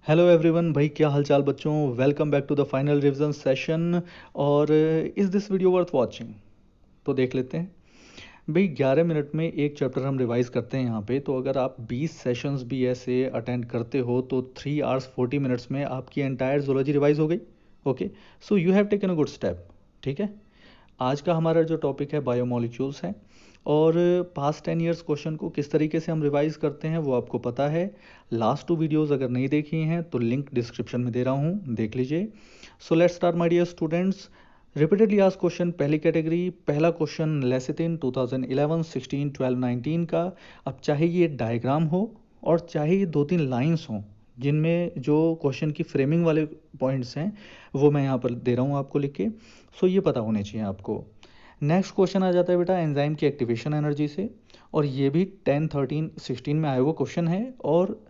Hello everyone भाई, क्या हालचाल बच्चों। Welcome back to the final revision session. और is this video worth watching? तो देख लेते हैं भाई। 11 मिनट में एक चैप्टर हम रिवाइज करते हैं यहाँ पे। तो अगर आप 20 सेशंस भी ऐसे अटेंड करते हो तो 3 आवर्स 40 मिनट्स में आपकी एंटायर जोलॉजी रिवाइज हो गई। Okay, so you have taken a good step. ठीक है, आज का हमारा जो टॉपिक है बायोमोलिक्यूल्स है। और पास्ट 10 ईयर्स क्वेश्चन को किस तरीके से हम रिवाइज करते हैं वो आपको पता है। लास्ट 2 वीडियोस अगर नहीं देखी हैं तो लिंक डिस्क्रिप्शन में दे रहा हूँ, देख लीजिए। So let's start my dear students. Repeatedly asked question, पहली कैटेगरी, पहला क्वेश्चन लेसिथिन 2011, 16, 12, 19 का। अब चाहे ये डायग्राम हो और चाहे ये 2-3 लाइंस हों जिनमें जो क्वेश्चन की फ्रेमिंग वाले पॉइंट्स हैं वो मैं यहाँ पर दे रहा हूँ आपको लिख के। सो ये पता होने चाहिए आपको। नेक्स्ट क्वेश्चन आ जाता है बेटा एंजाइम की एक्टिवेशन एनर्जी से। और ये भी 10, 13, 16 में आया हुआ क्वेश्चन है। और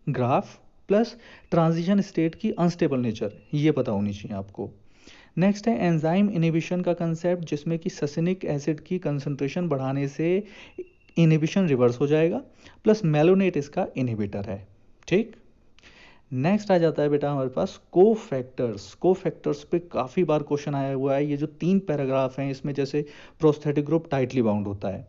ग्राफ प्लस ट्रांजिशन स्टेट की अनस्टेबल नेचर ये पता होनी चाहिए आपको। नेक्स्ट है एंजाइम इनिबिशन का कंसेप्ट, जिसमें कि ससिनिक एसिड की कंसंट्रेशन बढ़ाने से इनिबिशन रिवर्स हो जाएगा, प्लस मेलोनेट इसका इनिबिटर है। ठीक, नेक्स्ट आ जाता है बेटा हमारे पास कोफैक्टर्स। कोफैक्टर्स पे काफ़ी बार क्वेश्चन आया हुआ है। ये जो 3 पैराग्राफ हैं इसमें जैसे प्रोस्थेटिक ग्रुप टाइटली बाउंड होता है,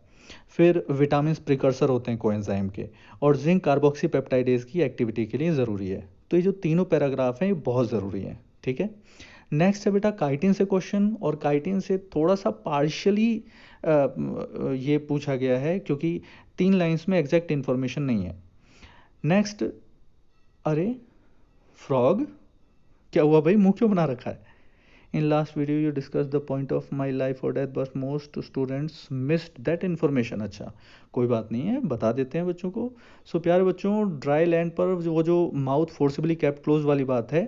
फिर विटामिन प्रिकर्सर होते हैं कोएंजाइम के, और जिंक कार्बोक्सी पेप्टाइडेज की एक्टिविटी के लिए ज़रूरी है। तो ये जो तीनों पैराग्राफ हैं ये बहुत ज़रूरी है। ठीक है, नेक्स्ट है बेटा काइटिन से क्वेश्चन। और काइटिन से थोड़ा सा पार्शियली ये पूछा गया है क्योंकि 3 लाइंस में एग्जैक्ट इन्फॉर्मेशन नहीं है। नेक्स्ट, अरे फ्रॉग क्या हुआ भाई, मुंह क्यों बना रखा है? In last video you discuss the point of my life और death but most students missed that information. अच्छा, कोई बात नहीं है, बता देते हैं बच्चों को। सो प्यारे बच्चों, ड्राई लैंड पर वो जो माउथ फोर्सिबली कैप्ट क्लोज वाली बात है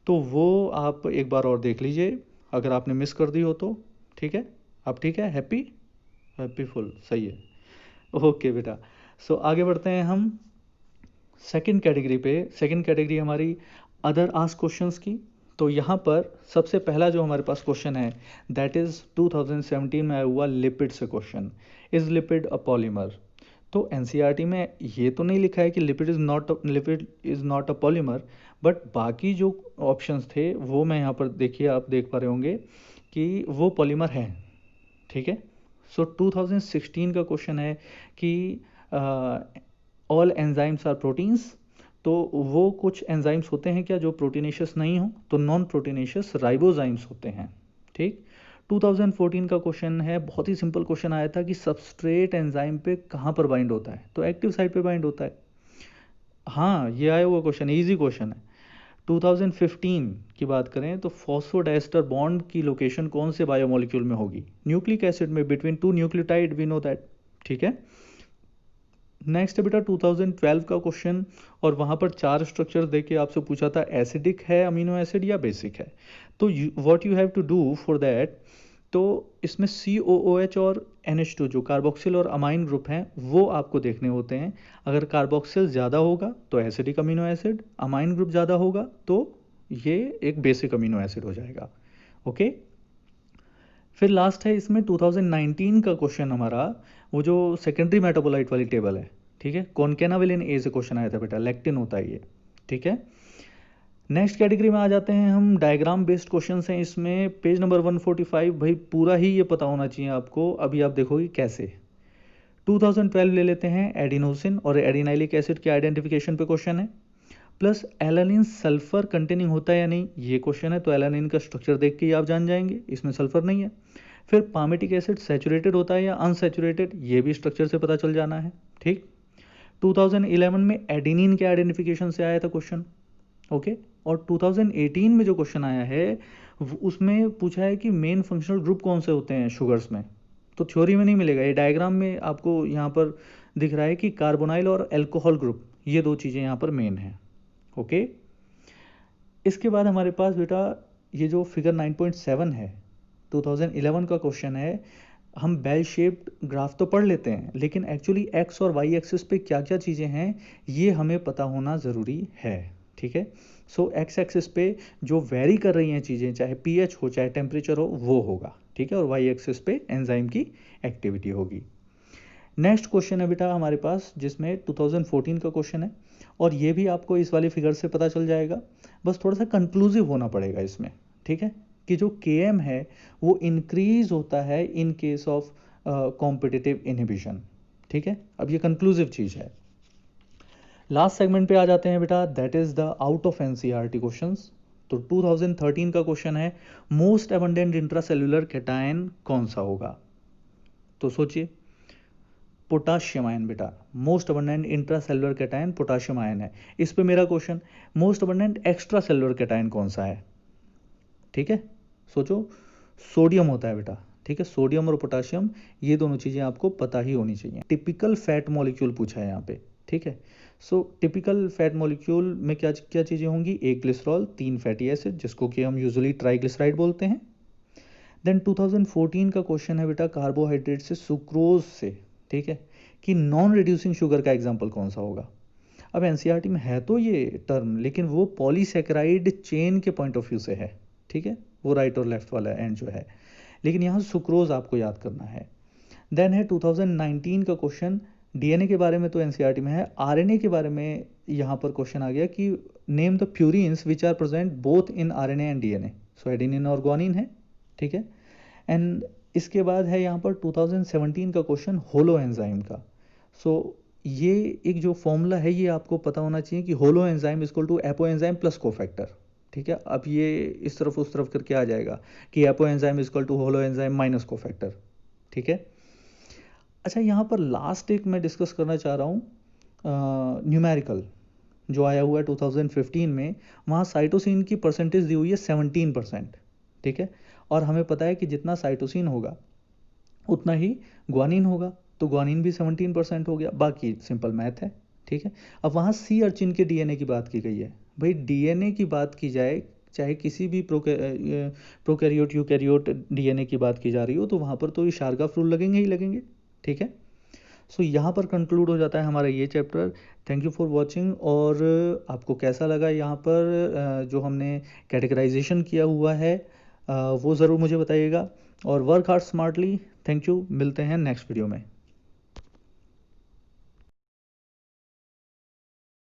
तो वो आप एक बार और देख लीजिए अगर आपने मिस कर दी हो तो। ठीक है, अब ठीक है, हैप्पी हैप्पी फुल सही है। ओके बेटा, सो आगे बढ़ते हैं हम सेकंड कैटेगरी पे। सेकंड कैटेगरी हमारी अदर आस्क क्वेश्चंस की। तो यहाँ पर सबसे पहला जो हमारे पास क्वेश्चन है दैट इज़ 2017 में आया हुआ लिपिड से question. Is lipid a polymer? तो एनसीईआरटी में ये तो नहीं लिखा है कि lipid is not a polymer, but बाकी जो ऑप्शंस थे वो मैं यहाँ पर देखिए, आप देख पा रहे होंगे कि वो पॉलीमर हैं। ठीक है, सो 2016 का क्वेश्चन है कि ऑल एंजाइम्स आर प्रोटीन्स। तो वो कुछ एंजाइम्स होते हैं क्या जो प्रोटीनेशियस नहीं हो? तो नॉन प्रोटीनेशियस राइबोजाइम्स होते हैं। ठीक, 2014 का क्वेश्चन है, बहुत ही सिंपल क्वेश्चन आया था कि सबस्ट्रेट एंजाइम पे कहाँ पर बाइंड होता है? तो एक्टिव साइट पे बाइंड होता है। हाँ, ये आया हुआ क्वेश्चन, इजी क्वेश्चन है। 2015 की बात करें तो फॉस्फोडाइस्टर बॉन्ड की लोकेशन कौन से बायोमोलिक्यूल में होगी? न्यूक्लिक एसिड में, between 2 nucleotide, we know that. ठीक है, नेक्स्ट है बेटा 2012 का क्वेश्चन। और वहाँ पर 4 स्ट्रक्चर दे के आपसे पूछा था एसिडिक है अमीनो एसिड या बेसिक है। तो what you have to do for that, तो इसमें COOH और NH2 जो कार्बोक्सिल और अमाइन ग्रुप हैं वो आपको देखने होते हैं। अगर कार्बोक्सिल ज़्यादा होगा तो acidic amino acid, amine group ज़्यादा होगा तो ये एक बेसिक अमीनो एसिड हो जाएगा। ओके, फिर लास्ट है इसमें 2019 का क्वेश्चन हमारा, वो जो सेकेंडरी मेटाबोलाइट वाली टेबल है। ठीक है, कॉन्केनाविलिन ए से क्वेश्चन आया था बेटा, लेक्टिन होता है ये। ठीक है, नेक्स्ट कैटेगरी में आ जाते हैं हम, डायग्राम बेस्ड क्वेश्चंस हैं इसमें। पेज नंबर 145 भाई, पूरा ही ये पता होना चाहिए आपको। अभी आप देखोगे कैसे। 2012 ले लेते हैं, एडिनोसिन और एडिनाइलिक एसिड के आइडेंटिफिकेशन पे क्वेश्चन है। प्लस एलानिन सल्फर कंटेनिंग होता है या नहीं, ये क्वेश्चन है। तो एलानिन का स्ट्रक्चर देख के ही आप जान जाएंगे इसमें सल्फर नहीं है। फिर पामेटिक एसिड सैचुरेटेड होता है या अनसैचुरेटेड, ये भी स्ट्रक्चर से पता चल जाना है। ठीक, 2011 में एडेनिन के आइडेंटिफिकेशन से आया था क्वेश्चन। ओके, और 2018 में जो क्वेश्चन आया है उसमें पूछा है कि मेन फंक्शनल ग्रुप कौन से होते हैं शुगर्स में। तो थ्योरी में नहीं मिलेगा, ये डायग्राम में आपको यहाँ पर दिख रहा है कि कार्बोनाइल और एल्कोहल ग्रुप, ये 2 चीज़ें यहाँ पर मेन हैं। ओके, इसके बाद हमारे पास बेटा ये जो फिगर 9.7 है, 2011 का क्वेश्चन है। हम बेल शेप्ड ग्राफ तो पढ़ लेते हैं लेकिन एक्चुअली एक्स और वाई एक्सिस पे क्या क्या चीज़ें हैं ये हमें पता होना ज़रूरी है। ठीक है, सो एक्स एक्सिस पे जो वेरी कर रही हैं चीज़ें, चाहे पीएच हो चाहे टेम्परेचर हो, वो होगा। ठीक है, और वाई एक्सिस पे एंजाइम की एक्टिविटी होगी। नेक्स्ट क्वेश्चन है बेटा हमारे पास जिसमें 2014 का क्वेश्चन है। और ये भी आपको इस वाली फिगर से पता चल जाएगा। बस थोड़ा सा कंक्लूसिव होना पड़ेगा इसमें, ठीक है, कि जो Km है वो इंक्रीज होता है in case of competitive inhibition, ठीक है। अब ये कंक्लूसिव चीज़ है। लास्ट सेगमेंट पे आ जाते हैं बेटा, that is the out of NCERT questions. तो 2013 का क्वेश्चन है, मोस्ट एबंडेंट इंट्रासेल्युलर कैटायन कौन सा होगा? तो सोचिए, पोटाशियम आयन बेटा, most abundant intracellular cation potassium ion है। इस पे मेरा question, most abundant extra cellular cation कौन सा है? ठीक है, सोचो, सोडियम होता है बेटा, ठीक है, सोडियम और पोटाशियम, ये दोनों चीज़ें आपको पता ही होनी चाहिए। टिपिकल फैट मॉलिक्यूल पूछा है यहाँ पे, ठीक है। सो टिपिकल फैट मॉलिक्यूल में क्या क्या चीज़ें होंगी? एक ग्लिसरॉल, 3 फैटी एसिड, जिसको कि हम यूजुअली ट्राइग्लिसराइड बोलते हैं। देन 2014 का क्वेश्चन है बेटा, कार्बोहाइड्रेट से सुक्रोज से, ठीक है, कि नॉन रिड्यूसिंग शुगर का एग्जाम्पल कौन सा होगा? अब एनसीईआरटी में है तो ये टर्म, लेकिन वो पॉलीसेकेराइड चेन के पॉइंट ऑफ व्यू से है, ठीक है, वो राइट और लेफ्ट वाला एंड जो है, लेकिन यहाँ सुक्रोज आपको याद करना है। देन है 2019 का क्वेश्चन, डीएनए के बारे में तो एनसीईआरटी में है, आरएनए के बारे में यहाँ पर क्वेश्चन आ गया कि name the purines which are present both in RNA and DNA. So adenine और ग्वानिन है, ठीक है। एंड इसके बाद है यहाँ पर 2017 का क्वेश्चन, होलो एंजाइम का। सो ये एक जो फॉर्मूला है ये आपको पता होना चाहिए कि holoenzyme equal to apoenzyme plus cofactor, ठीक है। अब ये इस तरफ उस तरफ करके आ जाएगा कि apoenzyme equal to holoenzyme minus cofactor, ठीक है। अच्छा, यहाँ पर लास्ट एक मैं डिस्कस करना चाह रहा हूँ, न्यूमेरिकल जो आया हुआ है 2015 में, वहाँ साइटोसिन की परसेंटेज दी हुई है 17%, ठीक है। और हमें पता है कि जितना साइटोसिन होगा उतना ही ग्वानिन होगा, तो ग्वानिन भी 17% हो गया, बाकी सिंपल मैथ है, ठीक है। अब वहाँ सी अर्चिन के डीएनए की बात की गई है। भाई डीएनए की बात की जाए, चाहे किसी भी प्रोकैरियोट यूकैरियोट डीएनए की बात की जा रही हो, तो वहाँ पर तो इशारगाफ रूल लगेंगे ही लगेंगे, ठीक है। सो यहाँ पर कंक्लूड हो जाता है हमारा ये chapter. Thank you for watching. और आपको कैसा लगा यहाँ पर जो हमने कैटेगराइजेशन किया हुआ है, वो ज़रूर मुझे बताइएगा। और work hard smartly. Thank you, मिलते हैं नेक्स्ट वीडियो में।